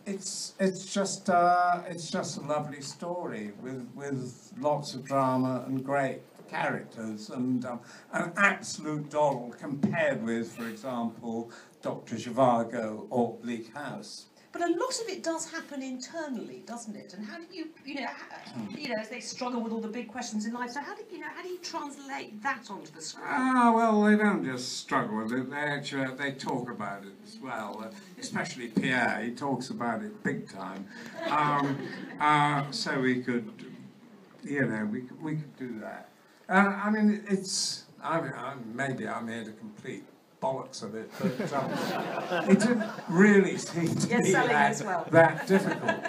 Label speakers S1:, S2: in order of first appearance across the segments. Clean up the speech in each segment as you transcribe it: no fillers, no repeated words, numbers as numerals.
S1: it's just a lovely story with lots of drama and great characters and an absolute doddle compared with, for example, Dr. Zhivago or Bleak House.
S2: But a lot of it does happen internally, doesn't it? And how do you, as they struggle with all the big questions in life, so how do you translate that onto the screen?
S1: Well, they don't just struggle with it, they talk about it as well, especially Pierre, he talks about it big time. So we could, we could do that. I mean, maybe I made a complete bollocks of it, but it didn't really seem to be that difficult.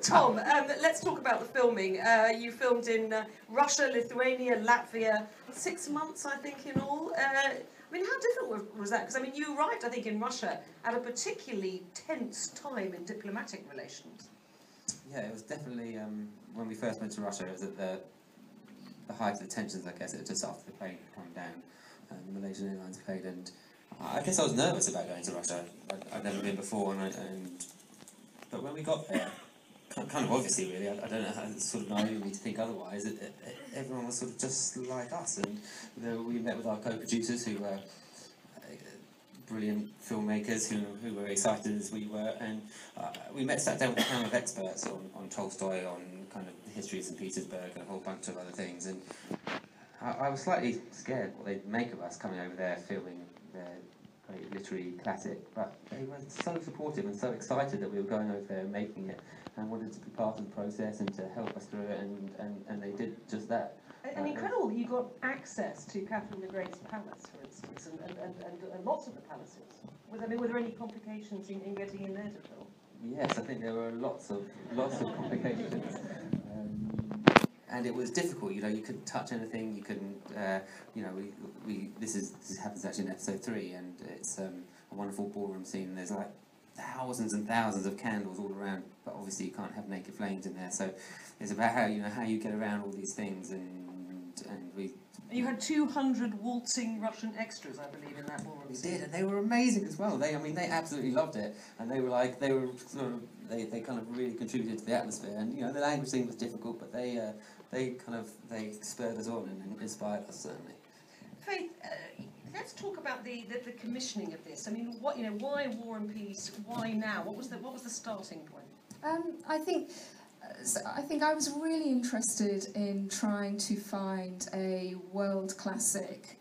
S2: Tom, let's talk about the filming. You filmed in Russia, Lithuania, Latvia, 6 months, I think, in all. I mean, how difficult was that? Because, I mean, you arrived, I think, in Russia at a particularly tense time in diplomatic relations.
S3: Yeah, it was definitely, when we first went to Russia, it was at the height of the tensions, I guess. It was just after the plane had come down. The Malaysian Airlines plane, and I guess I was nervous about going to Russia. I'd never been before, but when we got there, kind of obviously, really, I don't know how it's sort of naive of me to think otherwise. Everyone was sort of just like us, and we met with our co-producers who were brilliant filmmakers who were excited as we were, and we sat down with a panel of experts on Tolstoy, on kind of the history of St. Petersburg, and a whole bunch of other things, and I was slightly scared what they'd make of us coming over there filming their great literary classic, but they were so supportive and so excited that we were going over there and making it, and wanted to be part of the process and to help us through it, and they did just that.
S2: And incredible, you got access to Catherine the Great's palace, for instance, and lots of the palaces. Were there any complications in getting in there to film?
S3: Yes, I think there were lots of complications. And it was difficult, you couldn't touch anything, you couldn't, this happens actually in episode 3, and it's a wonderful ballroom scene. There's like thousands and thousands of candles all around, but obviously you can't have naked flames in there, so it's about how you get around all these things, and we...
S2: You had 200 waltzing Russian extras, I believe, in that ballroom scene.
S3: We did, and they were amazing as well. They absolutely loved it, and they kind of really contributed to the atmosphere, and the language thing was difficult, but they spurred us on and inspired us, certainly.
S2: Faith, let's talk about the commissioning of this. I mean, why War and Peace? Why now? What was the starting point?
S4: I think I was really interested in trying to find a world classic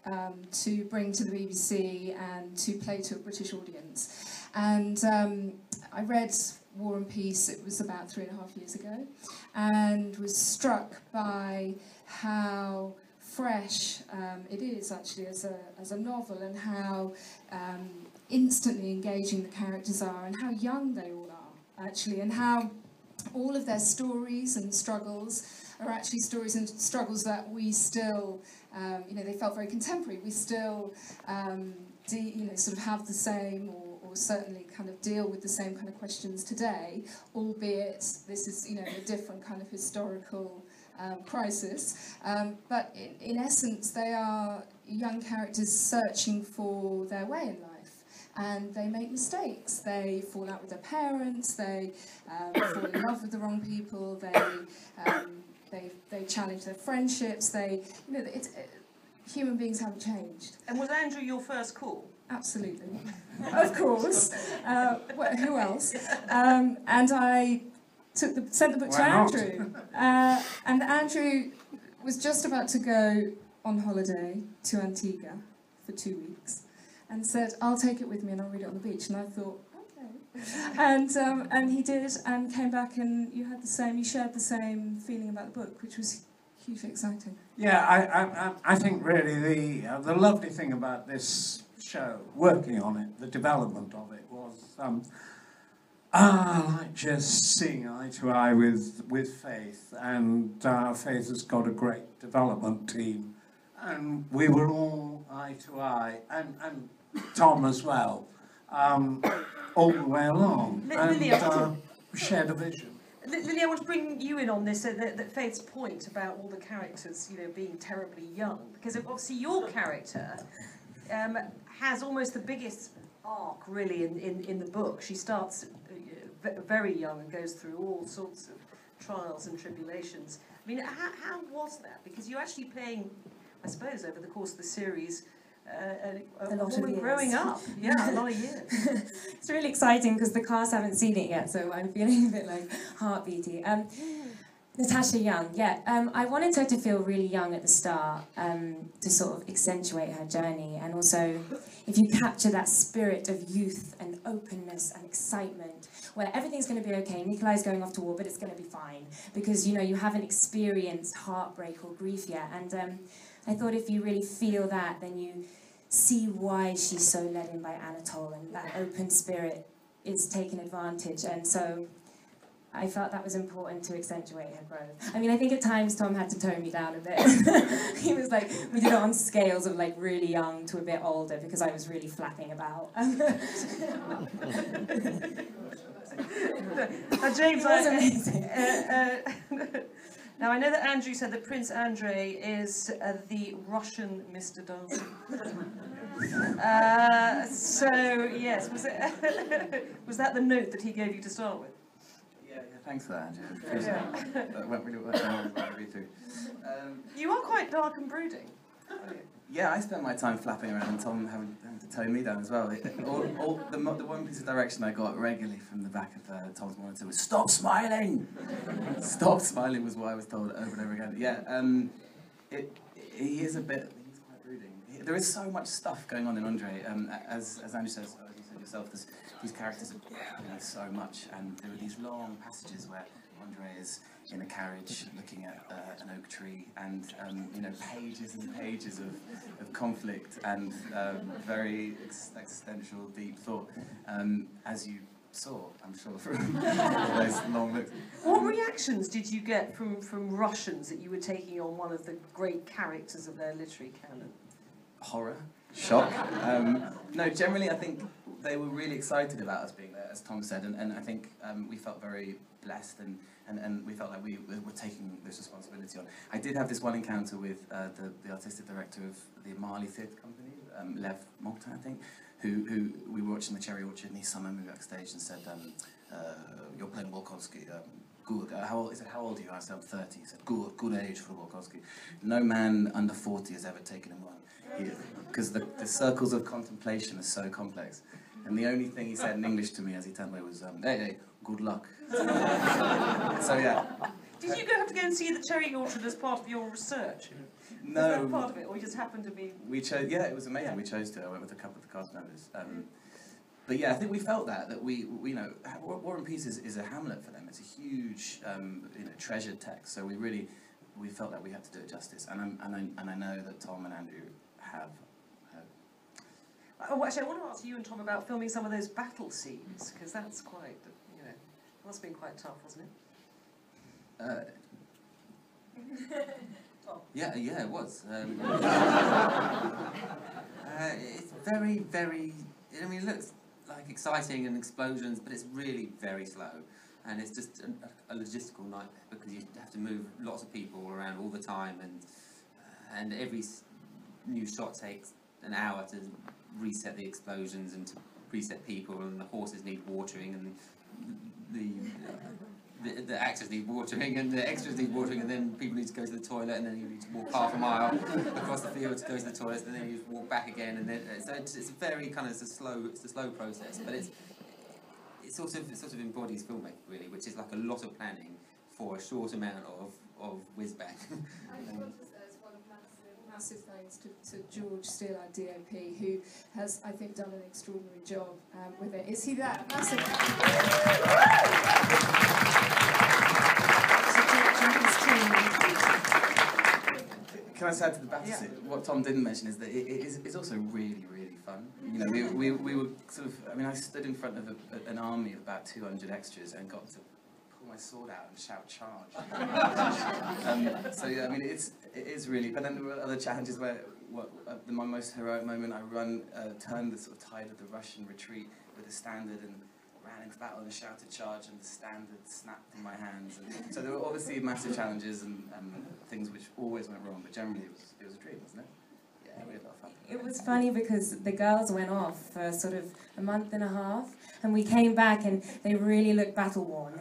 S4: to bring to the BBC and to play to a British audience. And I read War and Peace, it was about 3.5 years ago, and was struck by how fresh it is actually as a novel, and how instantly engaging the characters are, and how young they all are actually, and how all of their stories and struggles are actually stories and struggles that we still, they felt very contemporary. We still, sort of have the same, or certainly kind of deal with the same kind of questions today, albeit this is, a different kind of historical crisis. But in essence, they are young characters searching for their way in life. And they make mistakes. They fall out with their parents. They fall in love with the wrong people. They challenge their friendships. Human beings haven't changed.
S2: And was Andrew your first call?
S4: Absolutely, of course. Who else? And I sent the book to Andrew. And Andrew was just about to go on holiday to Antigua for 2 weeks, and said, "I'll take it with me and I'll read it on the beach." And I thought, okay. And he did, and came back, and you shared the same feeling about the book, which was hugely exciting.
S1: Yeah, I think really the lovely thing about this show, working on it, the development of it, was like just seeing eye to eye with Faith, and Faith has got a great development team, and we were all eye to eye, and Tom as well, all the way along, and shared a vision.
S2: Lily, I want to bring you in on this, that Faith's point about all the characters, being terribly young, because obviously your character has almost the biggest arc, really, in the book. She starts very young and goes through all sorts of trials and tribulations. I mean, how was that? Because you're actually playing, I suppose, over the course of the series, a woman growing up. Yeah, a lot of years.
S5: It's really exciting because the cast haven't seen it yet, so I'm feeling a bit like heartbeaty. Natasha Young, yeah. I wanted her to feel really young at the start to sort of accentuate her journey. And also, if you capture that spirit of youth and openness and excitement, where everything's going to be okay, Nikolai's going off to war, but it's going to be fine. Because, you know, you haven't experienced heartbreak or grief yet. And I thought if you really feel that, then you see why she's so led in by Anatole, and that open spirit is taken advantage. And so I felt that was important to accentuate her growth. I mean, I think at times Tom had to tone me down a bit. He was like, we did it on scales of like really young to a bit older because I was really flapping about.
S2: James,
S5: it was amazing.
S2: Now I know that Andrew said that Prince Andrei is the Russian Mr. Darcy. So yes, was that the note that he gave you to start with?
S6: Yeah, thanks for that, Andrew. That went really well to read through.
S2: You are quite dark and brooding.
S6: Yeah, I spent my time flapping around and Tom having to tone me down as well. The one piece of direction I got regularly from the back of Tom's monitor was "Stop smiling!" "Stop smiling" was what I was told over and over again. Yeah, he is a bit. He's quite brooding. There is so much stuff going on in Andre. As Andrew says, as you said yourself, these characters are doing so much, and there are these long passages where Andre is in a carriage looking at an oak tree, and you know, pages and pages of conflict and very existential, deep thought, as you saw, I'm sure, from those long looks.
S2: What reactions did you get from Russians that you were taking on one of the great characters of their literary canon?
S6: Horror, shock. No, generally I think they were really excited about us being there, as Tom said, and I think we felt very blessed and we felt like we were taking this responsibility on. I did have this one encounter with the artistic director of the Mali Theatre Company, Lev Mokhtar, I think, who we were watching the Cherry Orchard, and he summoned me backstage and said, "You're playing Wolkowski. Good. How old are you?" I said, "I'm 30. He said, "Good age for Wolkowski. No man under 40 has ever taken him on." Because the circles of contemplation are so complex. And the only thing he said in English to me as he turned away was, hey, good luck. So yeah.
S2: Did you have to go and see the Cherry Orchard as part of your research?
S6: No.
S2: Was that part of it, or you just happened to be...
S6: We chose, yeah, it was amazing. Yeah. We chose to. I went with a couple of the cast members. But yeah, I think we felt that we you know, War and Peace is a Hamlet for them. It's a huge, you know, treasured text. So we felt that we had to do it justice. And I know that Tom and Andrew have.
S2: Oh, actually, I want to ask you and Tom about filming some of those battle scenes, because that's quite, you know, must have been quite tough, wasn't it?
S3: Yeah, it was. It's very, very. I mean, it looks like exciting and explosions, but it's really very slow, and it's just a logistical nightmare because you have to move lots of people around all the time, and every new shot takes an hour to reset the explosions and to reset people, and the horses need watering, and the actors need watering, and the extras need watering, and then people need to go to the toilet, and then you need to walk half a mile across the field to go to the toilet, and then you walk back again, and then so it's a very kind of it's a slow process, but it sort of embodies filmmaking really, which is like a lot of planning for a short amount of whiz bang.
S4: Massive thanks to George Steele, our DOP, who has, I think, done an extraordinary job with it. Is he there? Massive.
S6: Can I add to the battle scene? What Tom didn't mention is that it's also really, really fun. You know, we were sort of. I mean, I stood in front of an army of about 200 extras and got to my sword out and shout charge. So yeah, I mean it is really. But then there were other challenges where my most heroic moment, I turned the sort of tide of the Russian retreat with a standard and ran into battle and shouted charge, and the standard snapped in my hands. And so there were obviously massive challenges and things which always went wrong, but generally it was a dream, wasn't it? we had a lot of fun.
S5: It was funny because the girls went off for sort of a month and a half, and we came back and they really looked battle worn.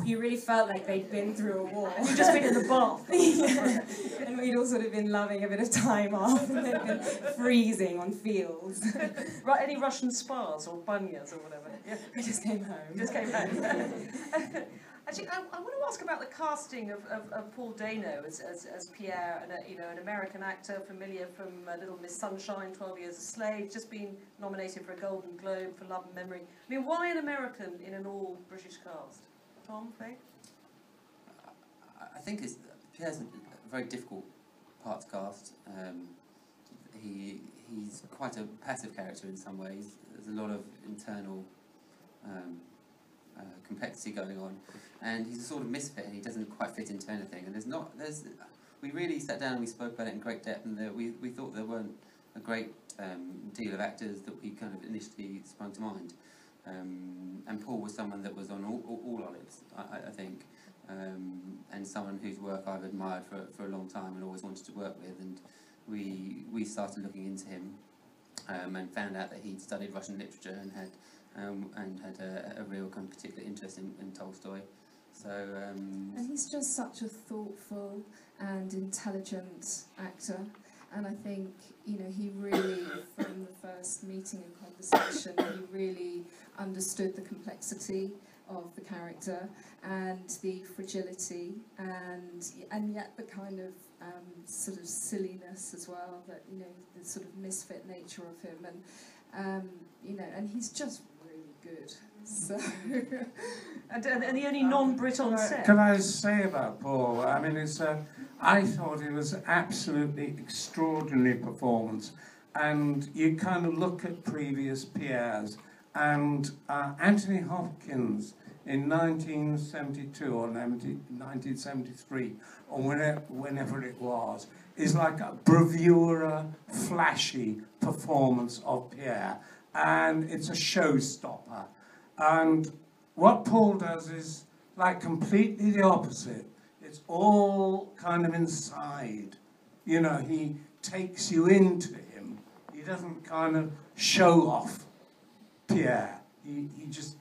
S5: You really felt like they'd been through a war.
S2: You'd just been in the bath.
S5: Yeah. And we'd all sort of been loving a bit of time off, and they'd been freezing on fields.
S2: Right, any Russian spas or banyas or whatever? Yeah.
S5: We just came home.
S2: Just came home. Actually, I want to ask about the casting of Paul Dano as Pierre, and an American actor familiar from Little Miss Sunshine, 12 Years a Slave, just been nominated for a Golden Globe for Love and Memory. I mean, why an American in an all-British cast? Tom, Faye?
S3: I think Pierre's a very difficult part to cast. He's quite a passive character in some ways. There's a lot of internal complexity going on, and he's a sort of misfit, and he doesn't quite fit into anything. And we really sat down and we spoke about it in great depth, and we thought there weren't a great deal of actors that we kind of initially sprung to mind. And Paul was someone that was on all our lips, I think, and someone whose work I've admired for a long time and always wanted to work with. And we started looking into him and found out that he'd studied Russian literature and had a real kind of particular interest in Tolstoy. So
S4: and he's just such a thoughtful and intelligent actor. And I think, he really, from the first meeting and conversation, he really understood the complexity of the character and the fragility and yet the kind of sort of silliness as well, that, the sort of misfit nature of him. And he's just really good. So.
S2: and the only non-Brit on set.
S1: Can I say about Paul? I mean, I thought it was absolutely extraordinary performance, and you kind of look at previous Pierres, and Anthony Hopkins in 1972 or 1973 or whenever it was, is like a bravura, flashy performance of Pierre, and it's a showstopper. And what Paul does is like completely the opposite. It's all kind of inside. He takes you into him. He doesn't kind of show off Pierre. He just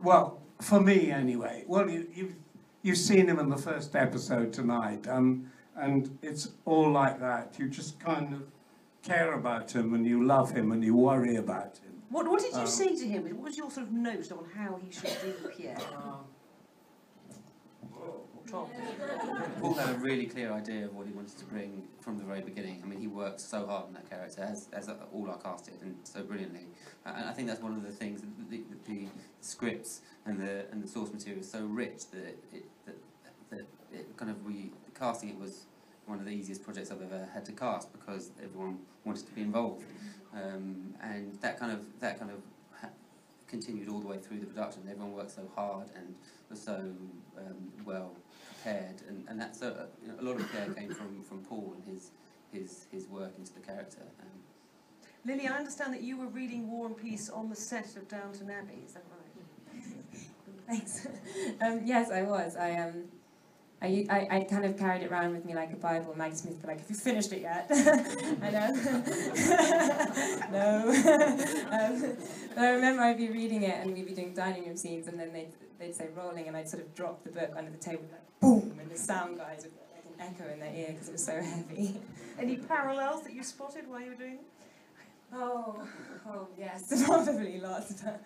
S1: well, for me anyway. Well, you've seen him in the first episode tonight, and it's all like that. You just kind of care about him, and you love him, and you worry about him.
S2: What did you say to him? What was your sort of note on how he should do Pierre? Tom?
S3: Paul had a really clear idea of what he wanted to bring from the very beginning. I mean, he worked so hard on that character, as all our cast did, and so brilliantly. And I think that's one of the things, the scripts and the source material is so rich that casting it was one of the easiest projects I've ever had to cast, because everyone wanted to be involved, and that kind of continued all the way through the production. Everyone worked so hard and was so well prepared, and that's a lot of care came from Paul and his work into the character.
S2: Lily, I understand that you were reading War and Peace on the set of Downton Abbey. Is that right?
S5: Thanks. Yes, I was. I kind of carried it around with me like a Bible. Maggie Smith would be like, "Have you finished it yet?" I know. No. But I remember I'd be reading it and we'd be doing dining room scenes, and then they'd say rolling, and I'd sort of drop the book under the table, like boom, and the sound guys would get like an echo in their ear because it was so heavy.
S2: Any parallels that you spotted while you were doing it?
S5: Oh yes, probably lots of time.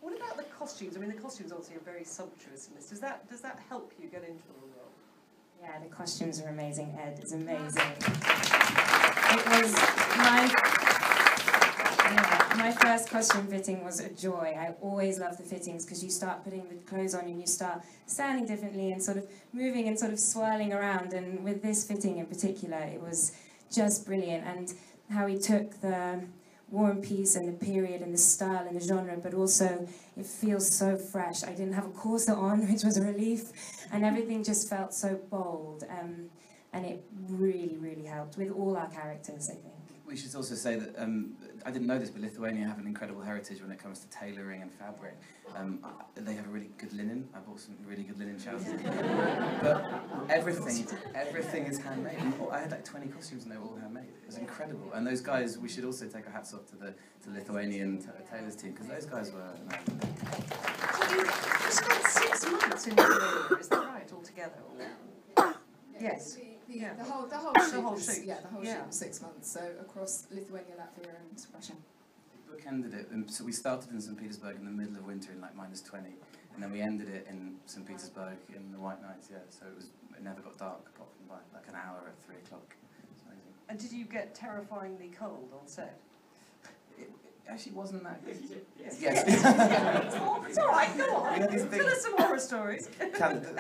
S2: What about the costumes? I mean, the costumes obviously are very sumptuous in this. Does that help you get into the role?
S5: Yeah, the costumes are amazing. Ed is amazing. It was my first costume fitting was a joy. I always love the fittings because you start putting the clothes on and you start standing differently and sort of moving and sort of swirling around. And with this fitting in particular, it was just brilliant. And how he took the War and Peace and the period and the style and the genre, but also it feels so fresh. I didn't have a corset on, which was a relief, and everything just felt so bold, and it really, really helped with all our characters, I think.
S6: We should also say that I didn't know this, but Lithuania have an incredible heritage when it comes to tailoring and fabric. They have a really good linen. I bought some really good linen trousers. But everything is handmade. And I had like 20 costumes and they were all handmade. It was incredible. And those guys, we should also take our hats off to the Lithuanian tailors team, because those guys were amazing.
S2: So you spent 6 months in Lithuania, is that right, altogether? Yes.
S4: The whole shoot. Yeah, the whole shoot was 6 months. So across Lithuania, Latvia, and Russia.
S6: We bookended it, and so we started in St. Petersburg in the middle of winter in like -20, and then we ended it in St. Petersburg in the white nights. Yeah, so it never got dark apart from by like an hour at 3 o'clock. It's amazing.
S2: And did you get terrifyingly cold on set?
S6: It actually wasn't that good.
S2: Yes. It's all right, go on. Tell us some horror stories.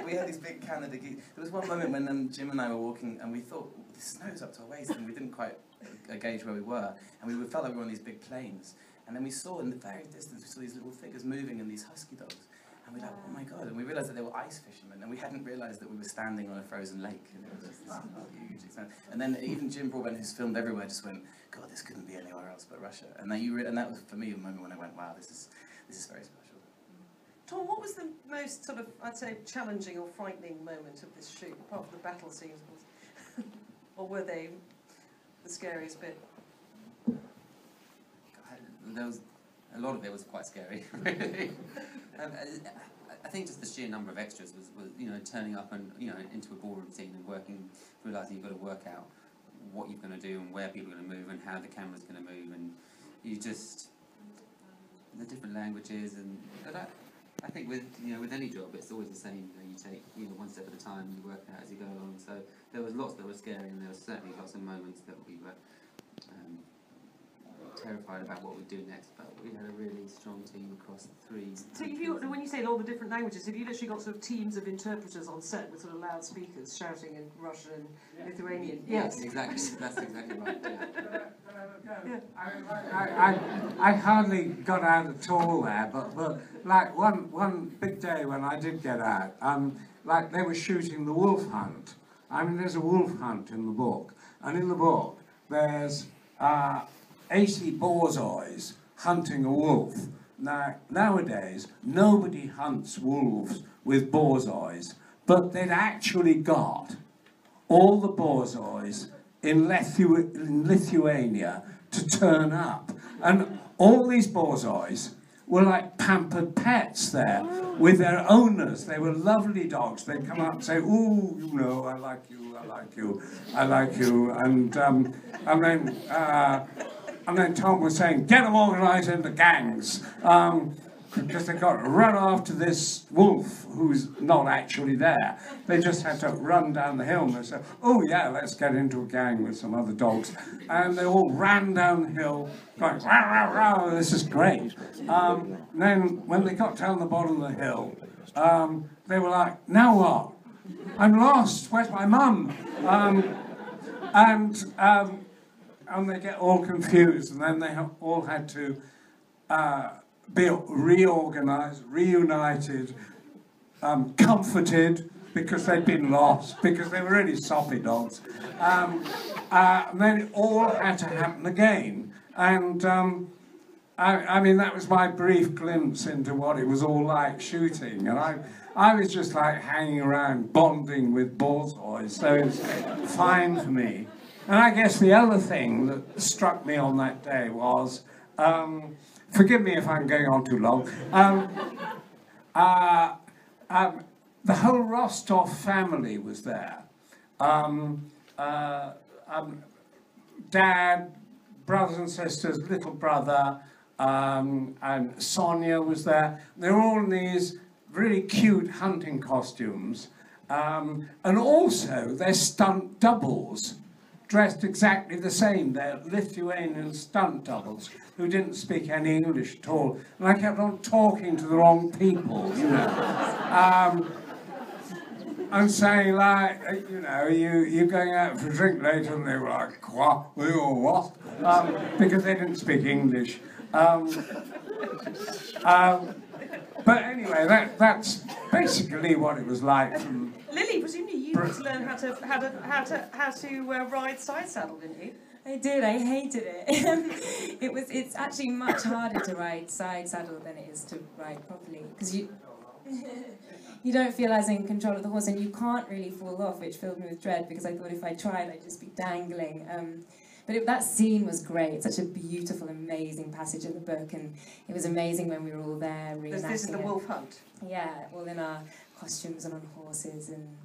S6: We had these big Canada geese. There was one moment when Jim and I were walking, and we thought, the snow's up to our waist, and we didn't quite gauge where we were, and we felt like we were on these big planes. And then we saw in the very distance, we saw these little figures moving, and these husky dogs. And we were like, oh my God, and we realised that they were ice fishermen, and we hadn't realised that we were standing on a frozen lake, and it was just this huge extent. And then even Jim Broadbent, who's filmed everywhere, just went, God, this couldn't be anywhere else but Russia. And that was, for me, a moment when I went, wow, this is very special.
S2: Tom, what was the most sort of, I'd say, challenging or frightening moment of this shoot, apart from the battle scenes? Or were they the scariest bit?
S3: A lot of it was quite scary, really. I think just the sheer number of extras was turning up and into a ballroom scene and realising you've got to work out what you're going to do and where people are going to move and how the camera's going to move, and the different languages, but I think with any job it's always the same. You take one step at a time, you work it out as you go along. So there was lots that were scary, and there were certainly lots of moments that we were terrified about what we'd do next, but we had a really strong team across 3.
S2: So when you say all the different languages, have you literally got sort of teams of interpreters on set with sort of loudspeakers shouting in Russian and Lithuanian?
S3: Yes, exactly. That's exactly right.
S1: Yeah. I hardly got out at all there, but like one big day when I did get out, like they were shooting the wolf hunt. I mean, there's a wolf hunt in the book, and in the book there's 80 borzois hunting a wolf. Now, nowadays, nobody hunts wolves with borzois, but they'd actually got all the borzois in Lithuania to turn up. And all these borzois were like pampered pets there with their owners. They were lovely dogs. They'd come up and say, ooh, I like you, I like you, I like you. And then Tom was saying, get them organised into gangs, because they've got to run after this wolf who's not actually there. They just had to run down the hill, and they said, oh yeah, let's get into a gang with some other dogs. And they all ran down the hill, going, rah, rah, rah, this is great. Then when they got down the bottom of the hill, they were like, now what? I'm lost, where's my mum? And they get all confused, and then they all had to be reorganised, reunited, comforted, because they'd been lost, because they were really soppy dogs. And then it all had to happen again. And I mean, that was my brief glimpse into what it was all like shooting. And I was just like hanging around, bonding with borzois, so it was fine for me. And I guess the other thing that struck me on that day was, forgive me if I'm going on too long, the whole Rostov family was there. Dad, brothers and sisters, little brother, and Sonia was there. They were all in these really cute hunting costumes, and also their stunt doubles, dressed exactly the same. They're Lithuanian stunt doubles who didn't speak any English at all. And I kept on talking to the wrong people, and saying, like, you're going out for a drink later, and they were like, what? Because they didn't speak English. But anyway, that's basically what it was like.
S2: Lily, presumably you had to learn how to ride side saddle, didn't you?
S5: I did. I hated it. It's actually much harder to ride side saddle than it is to ride properly because you don't feel as in control of the horse, and you can't really fall off, which filled me with dread because I thought if I tried, I'd just be dangling. But that scene was great. Such a beautiful, amazing passage in the book, and it was amazing when we were all there reenacting.
S2: This is the wolf hunt.
S5: Yeah, all in our costumes and on horses and.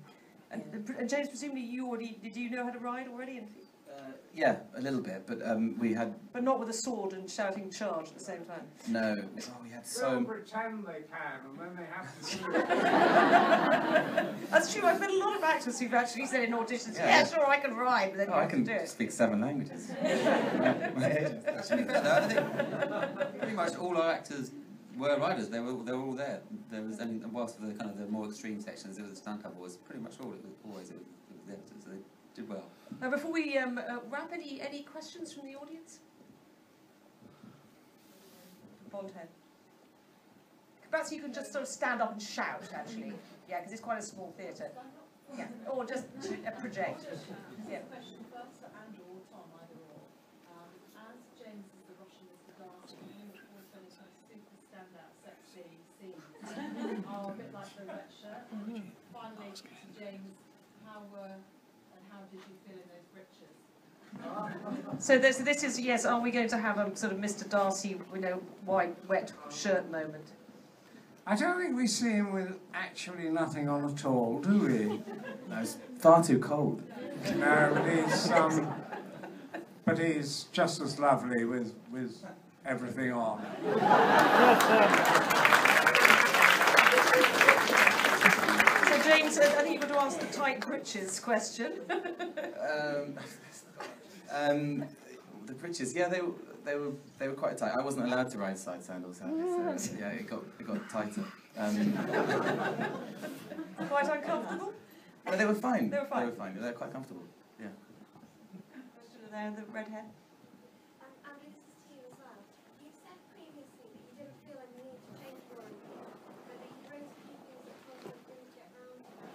S2: And James, presumably did you know how to ride already?
S6: Yeah, a little bit, but we had...
S2: But not with a sword and shouting charge at the same time?
S6: No. Oh, we had so...
S1: They'll pretend they can, and then they have to see it.
S2: That's true, I've met a lot of actors who've actually said in auditions, yeah sure, I can ride, but then you
S6: I
S2: have to
S6: can
S2: do it.
S6: speak 7 languages. My agent.
S3: Actually, I think pretty much all our actors were riders. They were all there. There was, and whilst for the kind of the more extreme sections, it was the stunt double was pretty much all. It was always the actors. So they did well.
S2: Now, before we wrap, any questions from the audience? Blonde hair. Perhaps you can just sort of stand up and shout, actually. Yeah, because it's quite a small theatre. Yeah, or just project. Yeah.
S7: Question first for Andrew or Tom, either or. As James is the Russian Mr. Darcy, you always feel it's like super standout, sexy scenes are a bit like the red shirt. Finally, James, how did you feel in those breeches?
S2: So this is, yes, are we going to have a sort of Mr. Darcy, white, wet shirt moment?
S1: I don't think we see him with actually nothing on at all, do we?
S6: No, it's far too cold.
S1: No, but he's just as lovely with everything on.
S2: So James, I think you were to ask the tight breeches question.
S6: The breeches, yeah, they were quite tight. I wasn't allowed to ride side sandals, so yeah, it got tighter.
S2: Quite uncomfortable?
S6: But they were fine.
S2: They were fine.
S6: They were quite comfortable. Yeah.
S2: Question there, the red hair.
S8: Andy, this is to you as well. You said previously that you didn't feel any need to change War and Peace, but that you wrote a few things that Tom didn't get round to.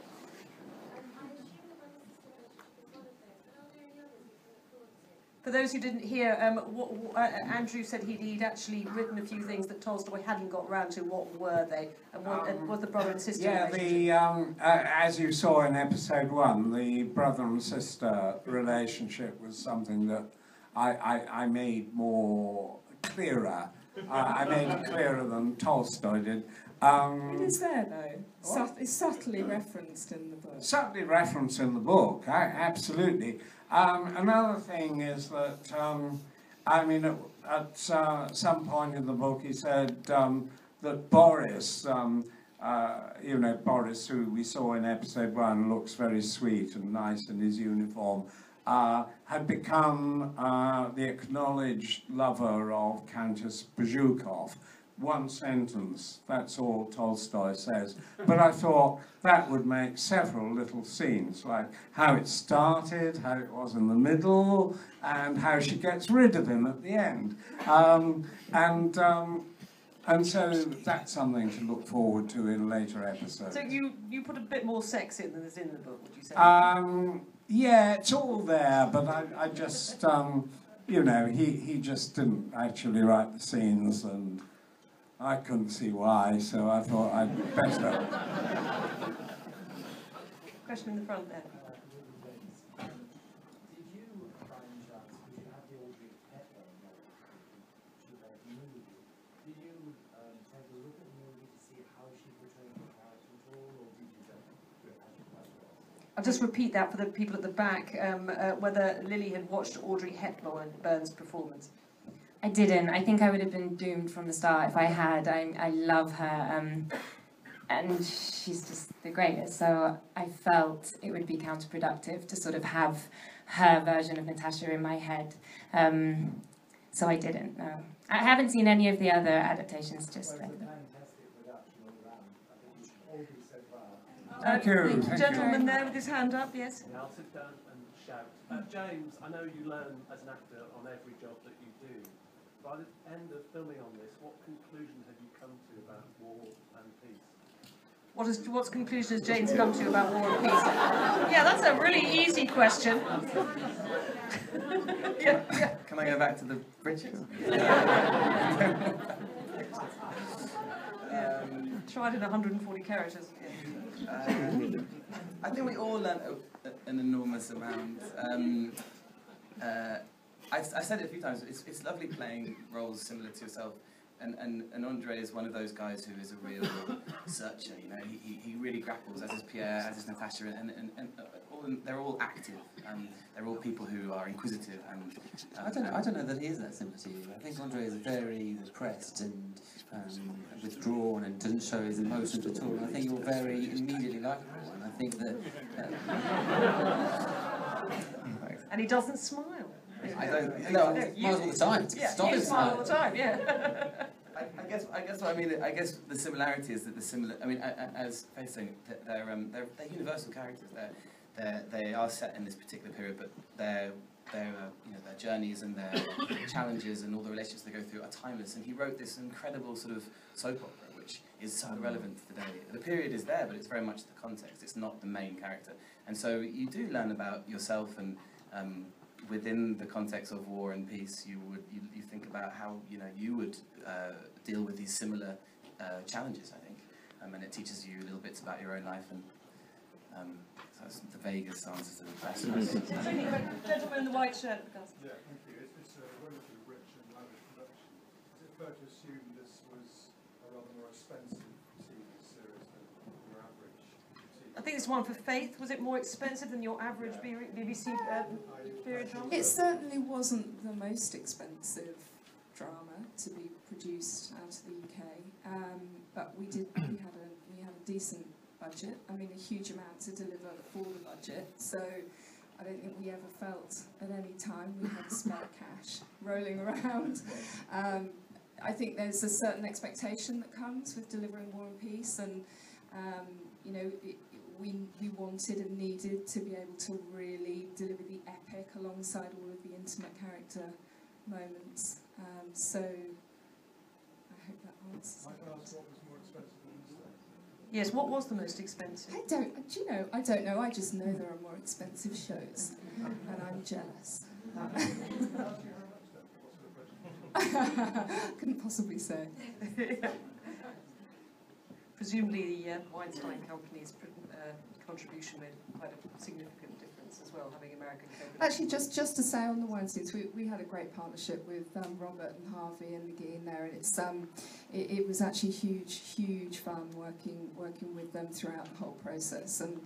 S8: I assume the brother sister relationship is one of those, but are there any others you can look forward to?
S2: For those who didn't hear, Andrew said he'd actually written a few things that Tolstoy hadn't got round to. What were they? And what the brother and sister relationship?
S1: As you saw in episode 1, the brother and sister relationship was something that I made more clearer. I made it clearer than Tolstoy did.
S4: It is there though. It's subtly referenced in the book.
S1: Subtly referenced in the book, absolutely. Another thing is that, at some point in the book he said that Boris, Boris, who we saw in episode 1, looks very sweet and nice in his uniform, had become the acknowledged lover of Countess Bezhukov. One sentence, that's all Tolstoy says. But I thought that would make several little scenes, like how it started, how it was in the middle, and how she gets rid of him at the end. And so that's something to look forward to in later episodes.
S2: So you put a bit more sex in than is in the book, would you say?
S1: Yeah, it's all there, but I just, he just didn't actually write the scenes, and I couldn't see why, so I thought I'd better.
S2: Question in the front there.
S9: Did you, by any chance, because you had the Audrey Hepburn movie, did you take a look at the movie to see how she portrayed the character at all, or did you just do it as you
S2: I'll just repeat that for the people at the back, whether Lily had watched Audrey Hepburn's performance.
S5: I didn't. I think I would have been doomed from the start if I had. I love her, and she's just the greatest. So I felt it would be counterproductive to sort of have her version of Natasha in my head. So I didn't. No, I haven't seen any of the other adaptations. Just like that.
S1: Thank you.
S2: Gentleman there with his hand up, yes.
S9: Now sit down and shout. James, I know you learn as an actor on every job that you do. By the end of filming on this, what conclusion have you come to about War and Peace?
S2: What conclusion has James come to about War and Peace? Yeah, that's a really easy question.
S6: Can I go back to the bridges?
S2: Tried in 140 characters.
S6: I think we all learned an enormous amount. I've said it a few times. It's lovely playing roles similar to yourself, and Andre is one of those guys who is a real searcher. You know, he really grapples, as is Pierre, as is Natasha, and they're all active. They're all people who are inquisitive. And
S3: I don't know that he is that similar to you. I think Andre is very repressed and withdrawn and doesn't show his emotions at all. I think you're very immediately likeable, and I think that.
S2: And he doesn't smile.
S3: I don't. No, he smiles all the time. Stop
S2: you
S3: it
S2: smile all the time. Yeah.
S6: I guess what I mean. I guess the similarity is that the similar. I mean, as Faith's saying, they're universal characters. They are set in this particular period, but their journeys and their challenges and all the relationships they go through are timeless. And he wrote this incredible sort of soap opera, which is so relevant to today. The period is there, but it's very much the context. It's not the main character. And so you do learn about yourself, and within the context of war and peace, you think about how you would deal with these similar challenges. I think, and it teaches you little bits about your own life. And so that's the vaguest answer to the question.
S2: Gentleman in the white shirt.
S10: Yeah, thank you. It's a relatively rich and lavish production. Is it fair to assume this was a rather more expensive TV series than your average TV?
S2: I think this one for Faith, was it more expensive than your average BBC period drama?
S4: It certainly wasn't the most expensive drama to be produced out of the UK, but we had a decent budget. I mean, a huge amount to deliver for the budget. So I don't think we ever felt at any time we had spare cash rolling around. I think there's a certain expectation that comes with delivering War and Peace, and we wanted and needed to be able to really deliver the epic alongside all of the intimate character moments. So I hope that answers.
S10: I can ask what was more expensive than this thing?
S2: Yes, what was the most expensive?
S4: I don't know. I just know there are more expensive shows, and I'm jealous. Couldn't possibly say.
S2: Presumably the Weinstein Company's contribution made quite a significant difference as well, having American co-producers.
S4: Actually, just to say on the Weinsteins, we had a great partnership with Robert and Harvey and McGee in there, and it was actually huge fun working with them throughout the whole process, and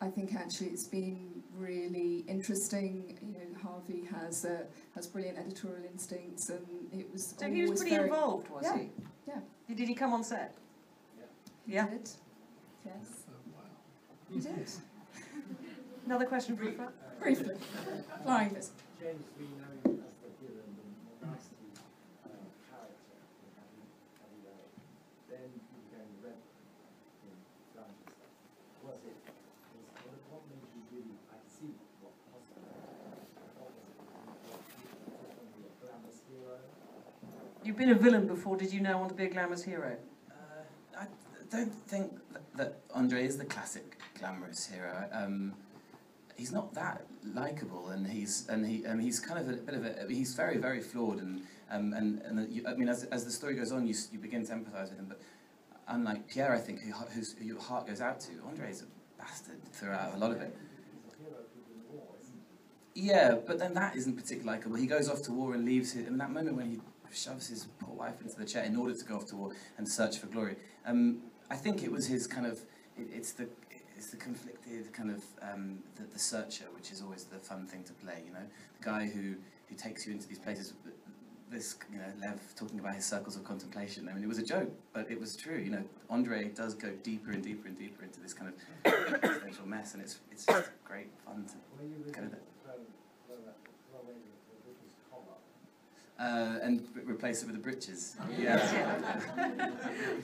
S4: I think actually it's been really interesting. Harvey has brilliant editorial instincts, and it was.
S2: So he was pretty involved, was he?
S4: Yeah.
S2: Did he come on set?
S4: Yeah. He did. Yes. He did.
S2: Another question for you?
S4: Briefly. Flying this.
S11: James, we know you as the villain, the more nasty character in HAYU. Then you became the rebel in France and stuff. What made you really, I see what possible. What was it? Want to be a glamorous hero?
S2: You've been a villain before, did you now want to be a glamorous hero?
S6: I don't think that Andre is the classic glamorous hero. He's not that likable, and he's kind of a bit of a. He's very, very flawed, and I mean, as the story goes on, you begin to empathise with him. But unlike Pierre, I think, whose your heart goes out to, Andre is a bastard throughout a lot of it. Yeah, but then that isn't particularly likable. He goes off to war and leaves his. I mean, that moment when he shoves his poor wife into the chair in order to go off to war and search for glory. I think it was his kind of. It's the conflicted kind of the searcher, which is always the fun thing to play. The guy who takes you into these places. This Lev talking about his circles of contemplation. I mean, it was a joke, but it was true. Andre does go deeper and deeper and deeper into this kind of existential mess, and it's just great fun to go there. And replace it with the breeches. Yeah.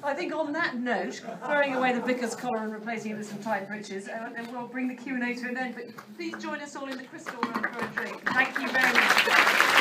S2: I think on that note, throwing away the vicar's collar and replacing it with some tight breeches, and we'll bring the Q&A to an end. But please join us all in the crystal room for a drink. Thank you very much.